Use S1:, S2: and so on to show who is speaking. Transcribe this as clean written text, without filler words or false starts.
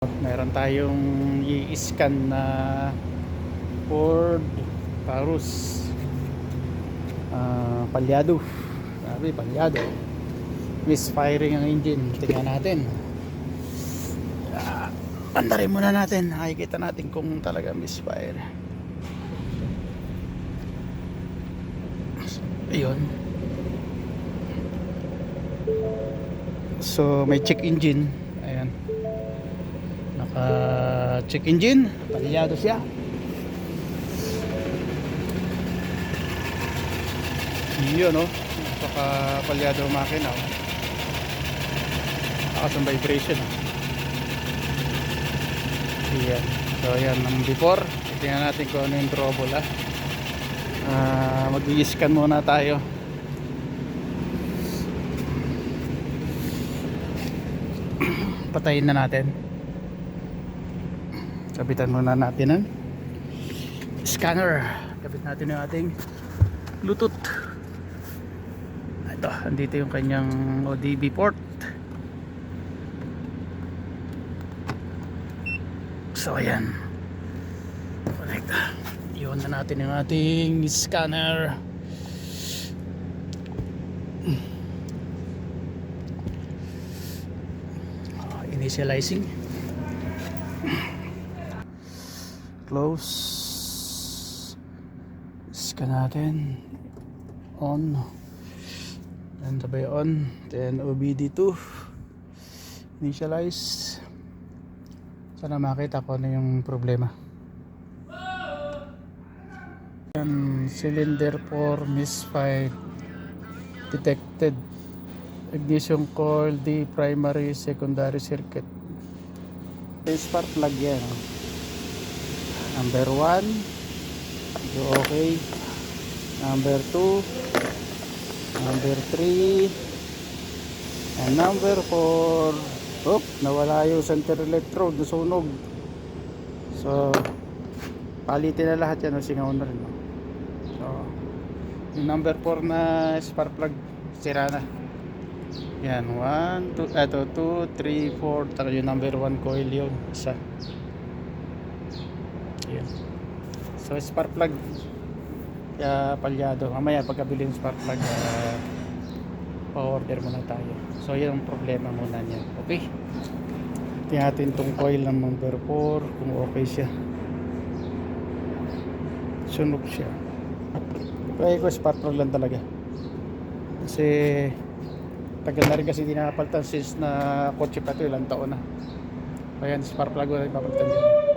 S1: Meron tayong i-scan na Ford Taurus, palyado. Sabi palyado, misfiring ang engine. Tingnan natin, andarin muna natin, nakikita natin kung talaga misfire. Ayun. So may check engine. Ayan, naka check engine, palyado siya. Yun, no? Napaka palyado ang makina, oh. Lakas ang vibration, oh. Ayan. So ayan ang before. Tingnan natin kung ano yung trouble, mag-i-scan muna tayo. Patayin na natin. Kapitan muna natin ang scanner. Kapit natin yung ating Bluetooth. Ito, andito yung kanyang ODB port. So ayan, connect. Iwan na natin yung ating scanner. Initializing. Close. Scan natin. On. And sabay on. Then OBD2. Initialize. Sana makita ko na yung problema. And cylinder 4 misfire detected. Ignition coil, the primary secondary circuit. Spark plug yan. Number 1, okay. Number 2, number 3, and number 4. Oop, nawala yung center electrode, nasunog. So palitin na lahat yan, singaw na rin. So yung number 4 na spark plug sira na. Yan, 1, 2, eto 2, 3, 4. Taka yung number 1 coil yun, isa. Yan. So spark plug kaya palyado. Mamaya pagkabili yung spark plug, pa-order muna tayo. So yun ang problema muna niya. Okay, tingnan natin tong coil ng number 4 kung okay siya. Sunog siya. Kaya ko spark plug lang talaga, kasi tagal na rin kasi di nakapalitan since na kotse pa ito, ilang taon na. Ayan, spark plug wala ipapalitan dyan.